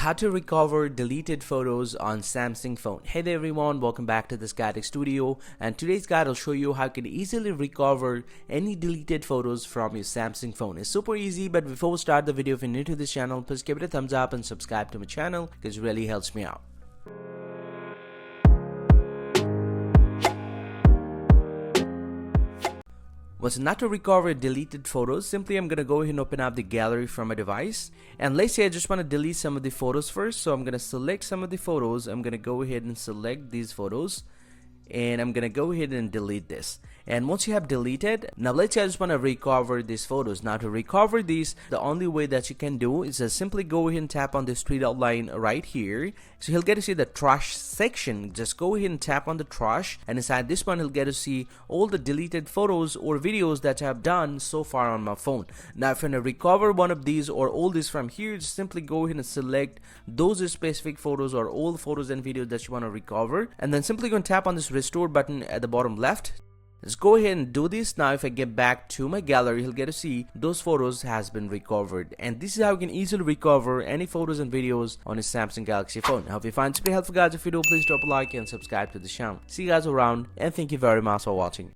How to recover deleted photos on Samsung phone. Hey there everyone, welcome back to the SkyTech Studio, and today's guide will show you how you can easily recover any deleted photos from your Samsung phone. It's super easy, but before we start the video, if you're new to this channel, please give it a thumbs up and subscribe to my channel because it really helps me out. So not to recover deleted photos, simply I'm gonna go ahead and open up the gallery from my device, and let's say I just want to delete some of the photos first. So I'm gonna select some of the photos. I'm gonna go ahead and select these photos, and I'm gonna go ahead and delete this. And once you have deleted, now let's say I just want to recover these photos. Now to recover these, the only way that you can do is just simply go ahead and tap on this three dot line right here. So he'll get to see the trash section. Just go ahead and tap on the trash, and inside this one he'll get to see all the deleted photos or videos that I have done so far on my phone. Now if you want to recover one of these or all these from here, just simply go ahead and select those specific photos or all photos and videos that you want to recover, and then simply go and tap on this restore button at the bottom left. Let's go ahead and do this. Now if I get back to my gallery, he'll get to see those photos has been recovered, and this is how you can easily recover any photos and videos on his Samsung Galaxy phone. I hope you find this pretty helpful, guys. If you do, please drop a like and subscribe to the channel. See you guys around, and thank you very much for watching.